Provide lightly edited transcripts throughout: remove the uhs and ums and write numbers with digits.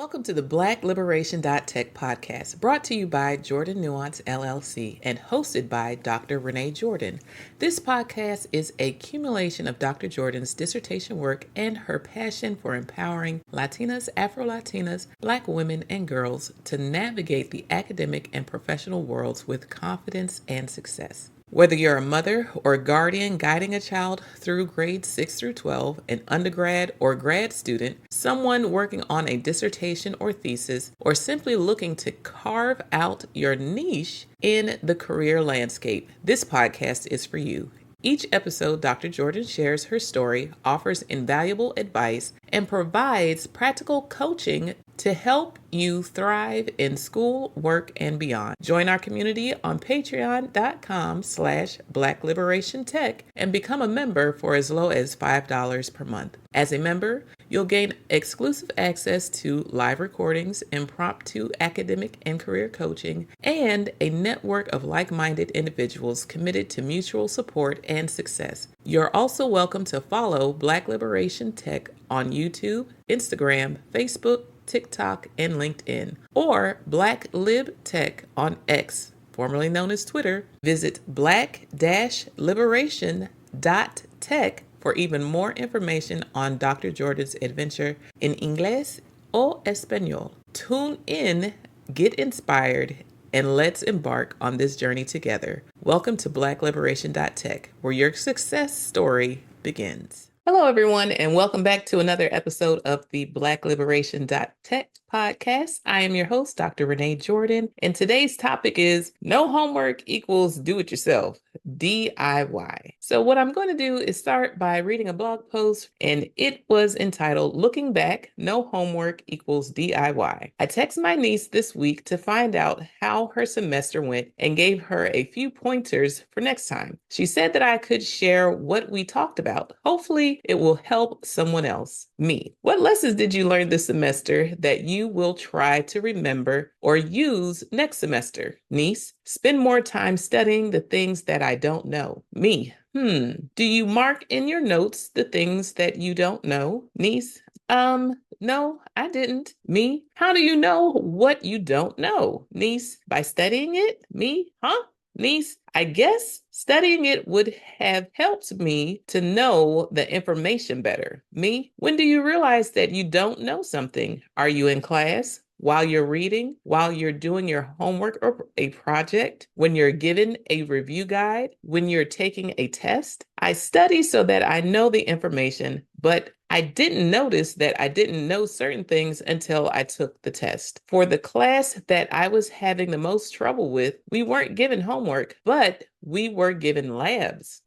Welcome to the Black Liberation.Tech podcast, brought to you by Jordan Nuance LLC and hosted by Dr. Renee Jordan. This podcast is a accumulation of Dr. Jordan's dissertation work and her passion for empowering Latinas, Afro-Latinas, Black women, and girls to navigate the academic and professional worlds with confidence and success. Whether you're a mother or guardian guiding a child through grades 6 through 12, an undergrad or grad student, someone working on a dissertation or thesis, or simply looking to carve out your niche in the career landscape, this podcast is for you. Each episode, Dr. Jordan shares her story, offers invaluable advice, and provides practical coaching to help you thrive in school, work, and beyond. Join our community on patreon.com/Black Liberation Tech and become a member for as low as $5 per month. As a member, you'll gain exclusive access to live recordings, impromptu academic and career coaching, and a network of like-minded individuals committed to mutual support and success. You're also welcome to follow Black Liberation Tech on YouTube, Instagram, Facebook, TikTok, and LinkedIn, or Black Lib Tech on X, formerly known as Twitter. Visit black-liberation.tech for even more information on Dr. Jordan's adventure in Inglés o Español. Tune in, get inspired, and let's embark on this journey together. Welcome to Black Liberation.Tech, where your success story begins. Hello, everyone, and welcome back to another episode of the Black Liberation.Tech podcast. I am your host, Dr. Renee Jordan, and today's topic is no homework equals do it yourself, DIY. So what I'm going to do is start by reading a blog post, and it was entitled, Looking Back, No Homework Equals DIY. I texted my niece this week to find out how her semester went and gave her a few pointers for next time. She said that I could share what we talked about. Hopefully, it will help someone else, me. What lessons did you learn this semester that you will try to remember or use next semester? Niece, spend more time studying the things that I don't know. Me, do you mark in your notes the things that you don't know? Niece, no, I didn't. Me, how do you know what you don't know? Niece, by studying it? Me, Niece, I guess studying it would have helped me to know the information better. Me, when do you realize that you don't know something? Are you in class? While you're reading, while you're doing your homework or a project, when you're given a review guide, when you're taking a test? I study so that I know the information, but I didn't notice that I didn't know certain things until I took the test. For the class that I was having the most trouble with, we weren't given homework, but we were given labs.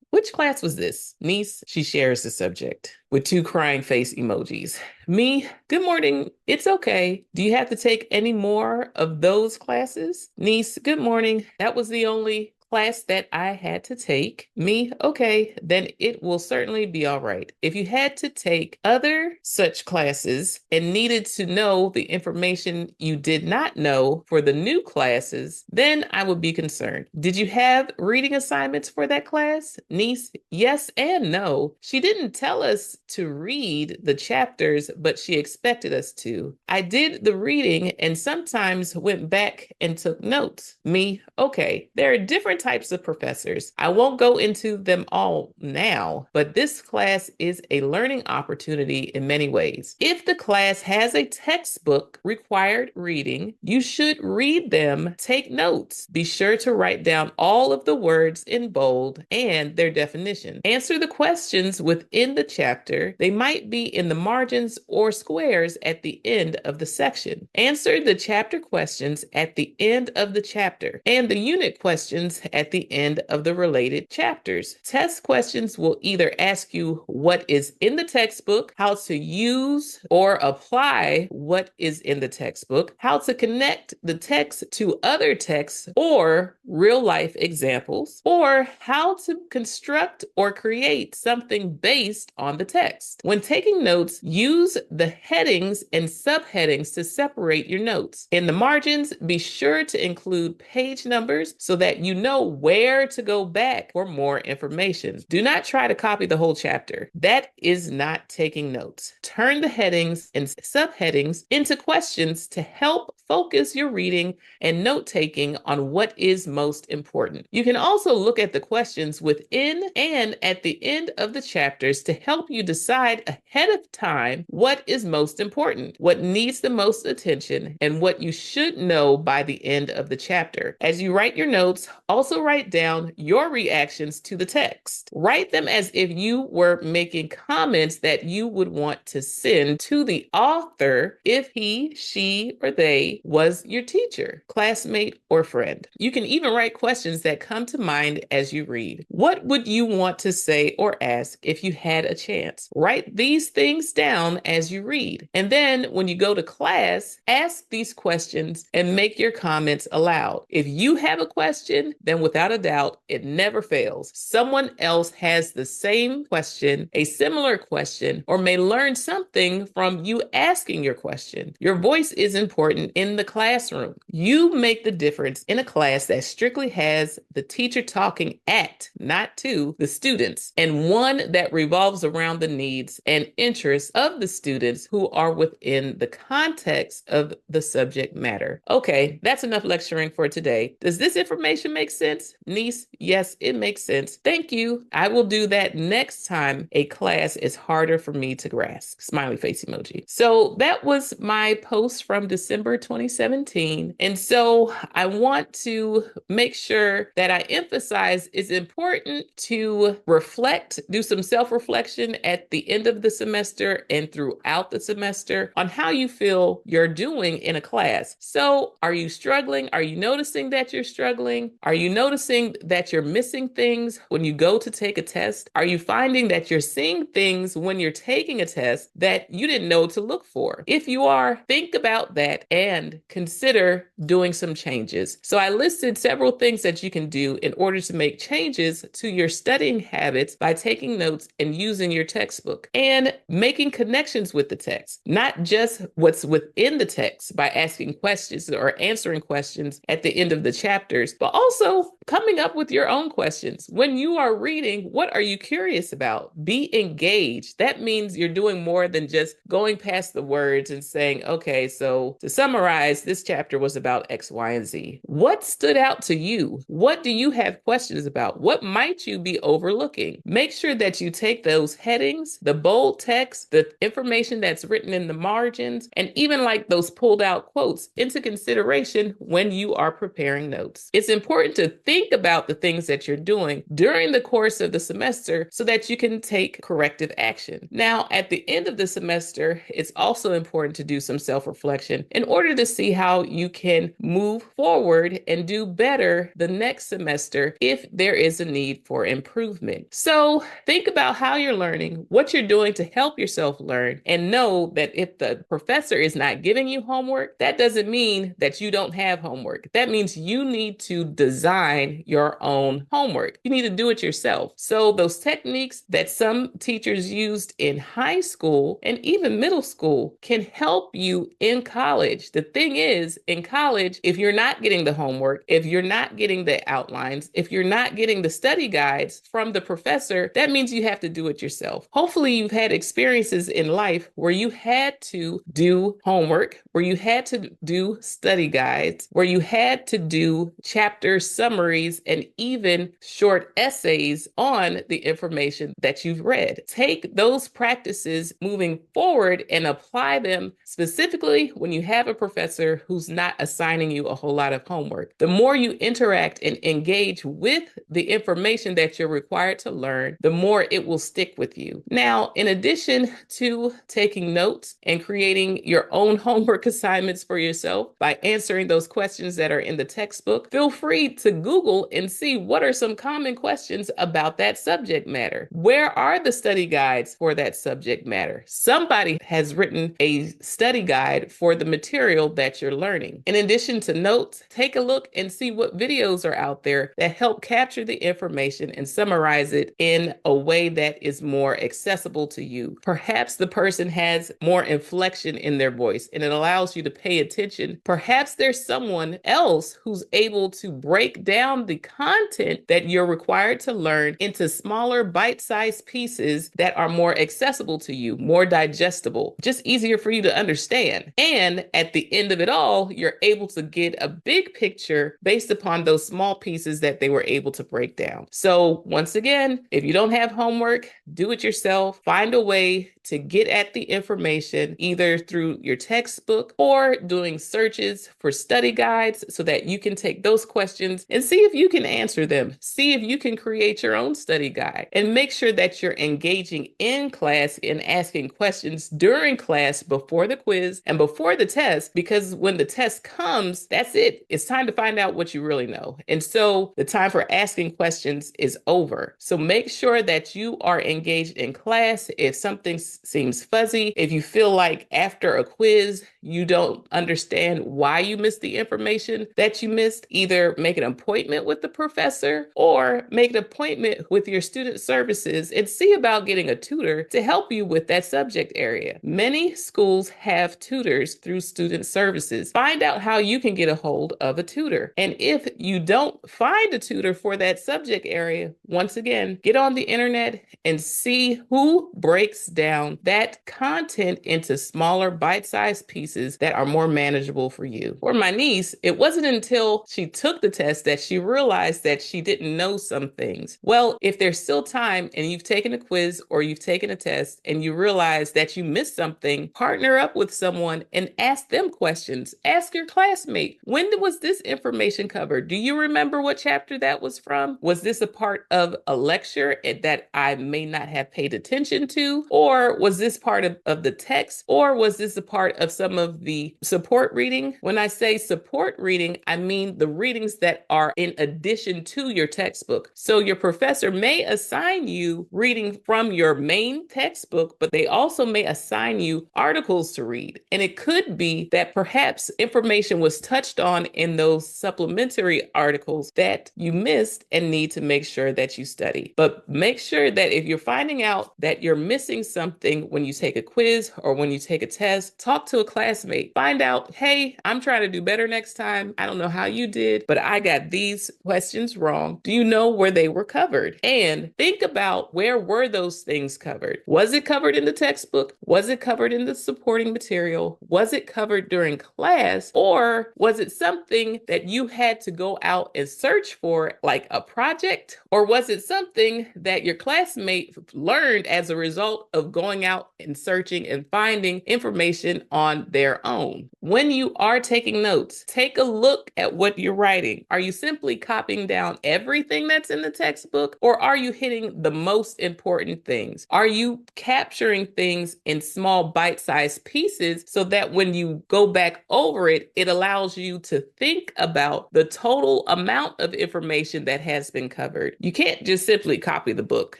Which class was this? Niece, she shares the subject with 2 crying face emojis. Me, good morning. It's okay. Do you have to take any more of those classes? Niece, good morning. That was the only class that I had to take. Me, okay, then it will certainly be all right. If you had to take other such classes and needed to know the information you did not know for the new classes, then I would be concerned. Did you have reading assignments for that class? Niece, yes and no. She didn't tell us to read the chapters, but she expected us to. I did the reading and sometimes went back and took notes. Me, okay, there are different types of professors. I won't go into them all now, but this class is a learning opportunity in many ways. If the class has a textbook required reading, you should read them, take notes. Be sure to write down all of the words in bold and their definition. Answer the questions within the chapter. They might be in the margins or squares at the end of the section. Answer the chapter questions at the end of the chapter and the unit questions at the end of the related chapters. Test questions will either ask you what is in the textbook, how to use or apply what is in the textbook, how to connect the text to other texts or real life examples, or how to construct or create something based on the text. When taking notes, use the headings and subheadings to separate your notes. In the margins, be sure to include page numbers so that you know know where to go back for more information. Do not try to copy the whole chapter. That is not taking notes. Turn the headings and subheadings into questions to help focus your reading and note-taking on what is most important. You can also look at the questions within and at the end of the chapters to help you decide ahead of time what is most important, what needs the most attention, and what you should know by the end of the chapter. As you write your notes, also write down your reactions to the text. Write them as if you were making comments that you would want to send to the author if he, she, or they was your teacher, classmate, or friend. You can even write questions that come to mind as you read. What would you want to say or ask if you had a chance? Write these things down as you read. And then when you go to class, ask these questions and make your comments aloud. If you have a question, then without a doubt, it never fails. Someone else has the same question, a similar question, or may learn something from you asking your question. Your voice is important in the classroom. You make the difference in a class that strictly has the teacher talking at, not to, the students, and one that revolves around the needs and interests of the students who are within the context of the subject matter. Okay, that's enough lecturing for today. Does this information make sense, niece? Yes, it makes sense. Thank you. I will do that next time a class is harder for me to grasp. Smiley face emoji. So that was my post from December 2017. And so I want to make sure that I emphasize it's important to reflect, do some self-reflection at the end of the semester and throughout the semester on how you feel you're doing in a class. So are you struggling? Are you noticing that you're struggling? Are you noticing that you're missing things when you go to take a test? Are you finding that you're seeing things when you're taking a test that you didn't know to look for? If you are, think about that and consider doing some changes. So I listed several things that you can do in order to make changes to your studying habits by taking notes and using your textbook and making connections with the text, not just what's within the text by asking questions or answering questions at the end of the chapters, but also coming up with your own questions. When you are reading, what are you curious about? Be engaged. That means you're doing more than just going past the words and saying, okay, so to summarize, this chapter was about X, Y, and Z. What stood out to you? What do you have questions about? What might you be overlooking? Make sure that you take those headings, the bold text, the information that's written in the margins, and even like those pulled out quotes into consideration when you are preparing notes. It's important to think about the things that you're doing during the course of the semester so that you can take corrective action. Now, at the end of the semester, it's also important to do some self-reflection in order to see how you can move forward and do better the next semester if there is a need for improvement. So think about how you're learning, what you're doing to help yourself learn, and know that if the professor is not giving you homework, that doesn't mean that you don't have homework. That means you need to design your own homework. You need to do it yourself. So those techniques that some teachers used in high school and even middle school can help you in college. The thing is, in college, if you're not getting the homework, if you're not getting the outlines, if you're not getting the study guides from the professor, that means you have to do it yourself. Hopefully you've had experiences in life where you had to do homework, where you had to do study guides, where you had to do chapter summaries and even short essays on the information that you've read. Take those practices moving forward and apply them specifically when you have a professor who's not assigning you a whole lot of homework. The more you interact and engage with the information that you're required to learn, the more it will stick with you. Now, in addition to taking notes and creating your own homework assignments for yourself by answering those questions that are in the textbook, feel free to Google and see what are some common questions about that subject matter. Where are the study guides for that subject matter? Somebody has written a study guide for the material that you're learning. In addition to notes, take a look and see what videos are out there that help capture the information and summarize it in a way that is more accessible to you. Perhaps the person has more inflection in their voice and it allows you to pay attention. Perhaps there's someone else who's able to break down down the content that you're required to learn into smaller bite-sized pieces that are more accessible to you, more digestible, just easier for you to understand. And at the end of it all, you're able to get a big picture based upon those small pieces that they were able to break down. So once again, if you don't have homework, do it yourself. Find a way to get at the information either through your textbook or doing searches for study guides so that you can take those questions and see if you can answer them. See if you can create your own study guide, and make sure that you're engaging in class and asking questions during class before the quiz and before the test, because when the test comes, that's it. It's time to find out what you really know. And so the time for asking questions is over. So make sure that you are engaged in class. If something seems fuzzy, if you feel like after a quiz you don't understand why you missed the information that you missed, either make an appointment with the professor or make an appointment with your student services and see about getting a tutor to help you with that subject area. Many schools have tutors through student services. Find out how you can get a hold of a tutor. And if you don't find a tutor for that subject area, once again, get on the internet and see who breaks down that content into smaller bite-sized pieces that are more manageable for you. For my niece, it wasn't until she took the test that she realized that she didn't know some things. Well, if there's still time and you've taken a quiz or you've taken a test and you realize that you missed something, partner up with someone and ask them questions. Ask your classmate, when was this information covered? Do you remember what chapter that was from? Was this a part of a lecture that I may not have paid attention to? Or was this part of the text? Or was this a part of some of the support reading? When I say support reading, I mean the readings that are in addition to your textbook. So your professor may assign you reading from your main textbook, but they also may assign you articles to read. And it could be that perhaps information was touched on in those supplementary articles that you missed and need to make sure that you study. But make sure that if you're finding out that you're missing something when you take a quiz or when you take a test, talk to a classmate. Find out, hey, I'm trying to do better next time. I don't know how you did, but I got these questions wrong. Do you know where they were covered? And think about, where were those things covered? Was it covered in the textbook? Was it covered in the supporting material? Was it covered during class? Or was it something that you had to go out and search for, like a project? Or was it something that your classmate learned as a result of going out and searching and finding information on their own? When you are taking notes, take a look at what you're writing. Are you simply copying down everything that's in the textbook, or are you hitting the most important things? Are you capturing things in small bite-sized pieces so that when you go back over it, it allows you to think about the total amount of information that has been covered? You can't just simply copy the book.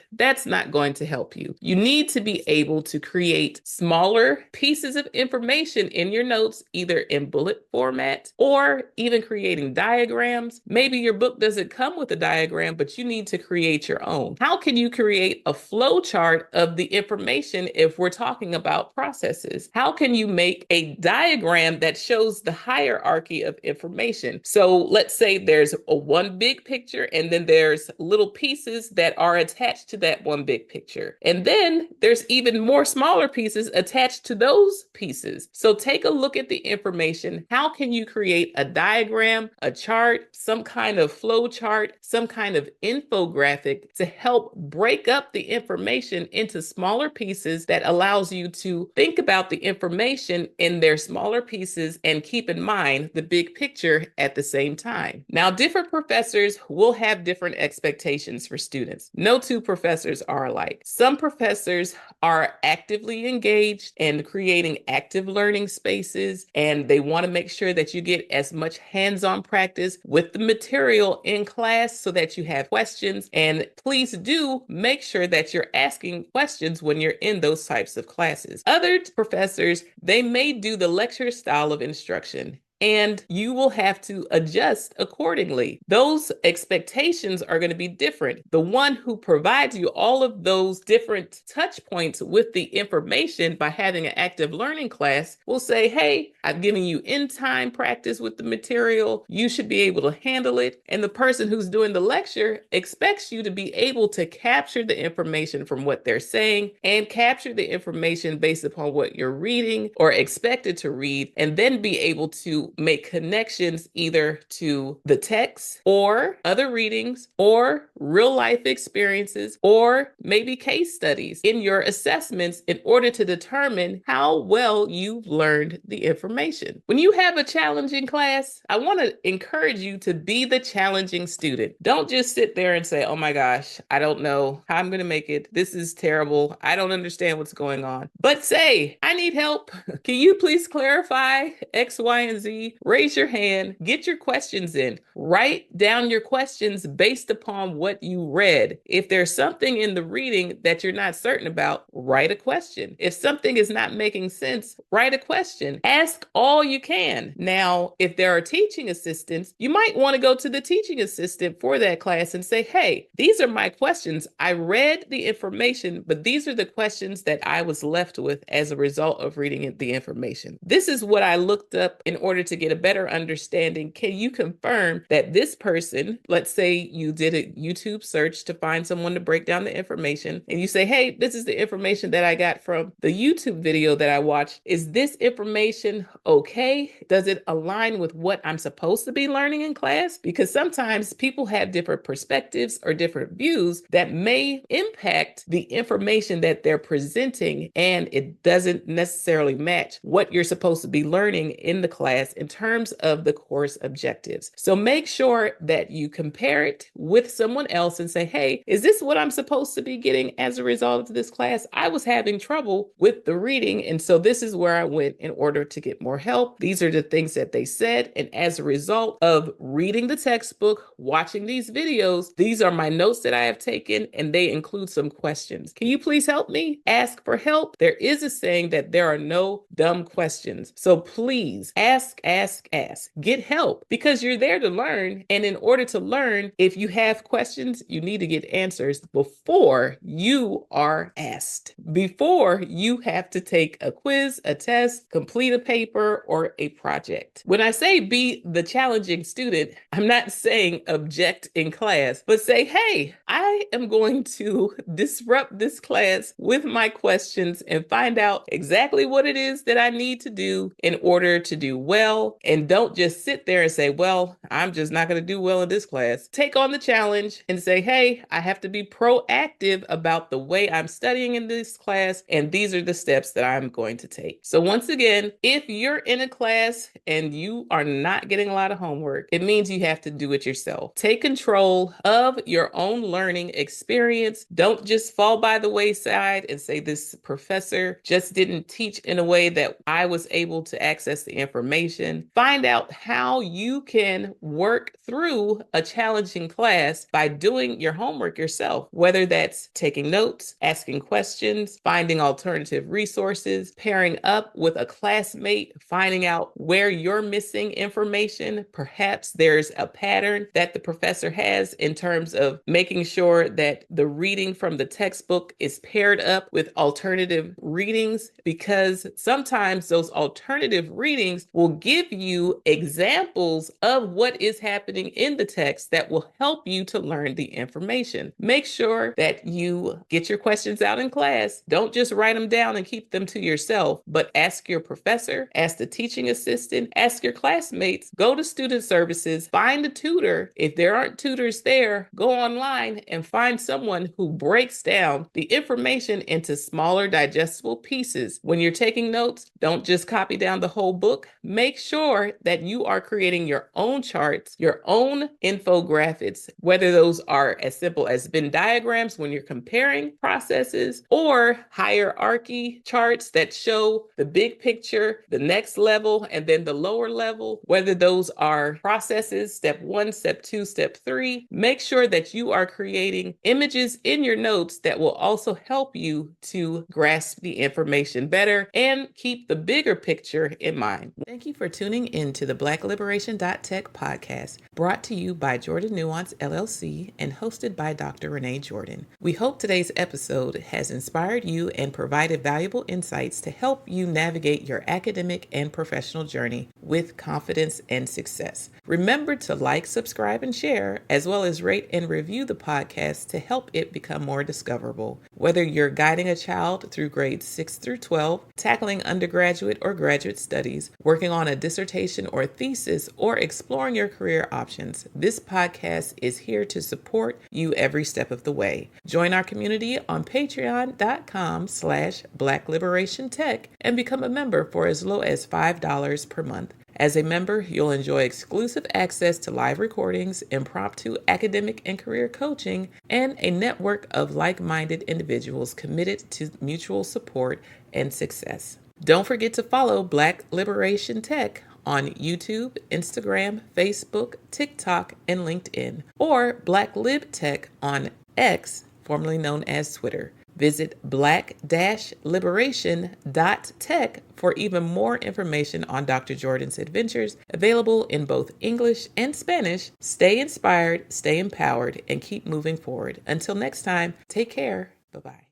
That's not going to help you. You need to be able to create smaller pieces of information in your notes, either in bullet format or even creating diagrams. Maybe your book doesn't come with a diagram, but you need to create your own. How can you create a flow chart of the information if we're talking about processes? How can you make a diagram that shows the hierarchy of information? So let's say there's a one big picture, and then there's little pieces that are attached to that one big picture. And then there's even more smaller pieces attached to those pieces. So take a look at the information. How can you create a diagram, a chart, some kind of flow chart, some kind of infographic to help break up the information into smaller pieces that allows you to think about the information in their smaller pieces and keep in mind the big picture at the same time? Now, different professors will have different expectations for students. No two professors are alike. Some professors are actively engaged in creating active learning spaces, and they want to make sure that you get as much hands-on practice with the material in class so that you have questions. And please do make sure that you're asking questions when you're in those types of classes. Other professors, they may do the lecture style of instruction. and you will have to adjust accordingly. Those expectations are going to be different. The one who provides you all of those different touch points with the information by having an active learning class will say, hey, I've given you in-time practice with the material. You should be able to handle it. And the person who's doing the lecture expects you to be able to capture the information from what they're saying and capture the information based upon what you're reading or expected to read, and then be able to make connections either to the text or other readings or real life experiences or maybe case studies in your assessments in order to determine how well you've learned the information. When you have a challenging class, I want to encourage you to be the challenging student. Don't just sit there and say, oh my gosh, I don't know how I'm going to make it. This is terrible. I don't understand what's going on. But say, I need help. Can you please clarify X, Y, and Z? Raise your hand, get your questions in, write down your questions based upon what you read. If there's something in the reading that you're not certain about, write a question. If something is not making sense, write a question. Ask all you can. Now, if there are teaching assistants, you might want to go to the teaching assistant for that class and say, hey, these are my questions. I read the information, but these are the questions that I was left with as a result of reading the information. This is what I looked up in order to get a better understanding. Can you confirm that this person, let's say you did a YouTube search to find someone to break down the information, and you say, hey, this is the information that I got from the YouTube video that I watched. Is this information okay? Does it align with what I'm supposed to be learning in class? Because sometimes people have different perspectives or different views that may impact the information that they're presenting, and it doesn't necessarily match what you're supposed to be learning in the class in terms of the course objectives. So make sure that you compare it with someone else and say, hey, is this what I'm supposed to be getting as a result of this class? I was having trouble with the reading, and so this is where I went in order to get more help. These are the things that they said, and as a result of reading the textbook, watching these videos, these are my notes that I have taken, and they include some questions. Can you please help me? Ask for help. There is a saying that there are no dumb questions. So please ask, ask, ask. Get help because you're there to learn. And in order to learn, if you have questions, you need to get answers before you are asked, before you have to take a quiz, a test, complete a paper, or a project. When I say be the challenging student, I'm not saying object in class, but say, hey, I am going to disrupt this class with my questions and find out exactly what it is that I need to do in order to do well. And don't just sit there and say, well, I'm just not going to do well in this class. Take on the challenge and say, hey, I have to be proactive about the way I'm studying in this class, and these are the steps that I'm going to take. So once again, if you're in a class and you are not getting a lot of homework, it means you have to do it yourself. Take control of your own learning experience. Don't just fall by the wayside and say, this professor just didn't teach in a way that I was able to access the information. Find out how you can work through a challenging class by doing your homework yourself, whether that's taking notes, asking questions, finding alternative resources, pairing up with a classmate, finding out where you're missing information. Perhaps there's a pattern that the professor has in terms of making sure that the reading from the textbook is paired up with alternative readings, because sometimes those alternative readings will give you examples of what is happening in the text that will help you to learn the information. Make sure that you get your questions out in class. Don't just write them down and keep them to yourself, but ask your professor, ask the teaching assistant, ask your classmates, go to student services, find a tutor. If there aren't tutors there, go online and find someone who breaks down the information into smaller digestible pieces. When you're taking notes, don't just copy down the whole book. Make sure that you are creating your own charts, your own infographics, whether those are as simple as Venn diagrams when you're comparing processes, or hierarchy charts that show the big picture, the next level, and then the lower level, whether those are processes, step 1, step 2, step 3. Make sure that you are creating images in your notes that will also help you to grasp the information better and keep the bigger picture in mind. Thank you for for tuning in to the Black Liberation.Tech podcast, brought to you by Jordan Nuance LLC and hosted by Dr. Renee Jordan. We hope today's episode has inspired you and provided valuable insights to help you navigate your academic and professional journey with confidence and success. Remember to like, subscribe, and share, as well as rate and review the podcast to help it become more discoverable. Whether you're guiding a child through grades 6 through 12, tackling undergraduate or graduate studies, working on a dissertation or thesis, or exploring your career options, this podcast is here to support you every step of the way. Join our community on patreon.com/Black Liberation Tech and become a member for as low as $5 per month. As a member, you'll enjoy exclusive access to live recordings, impromptu academic and career coaching, and a network of like-minded individuals committed to mutual support and success. Don't forget to follow Black Liberation Tech on YouTube, Instagram, Facebook, TikTok, and LinkedIn, or Black Lib Tech on X, formerly known as Twitter. Visit black-liberation.tech for even more information on Dr. Jordan's adventures, available in both English and Spanish. Stay inspired, stay empowered, and keep moving forward. Until next time, take care. Bye-bye.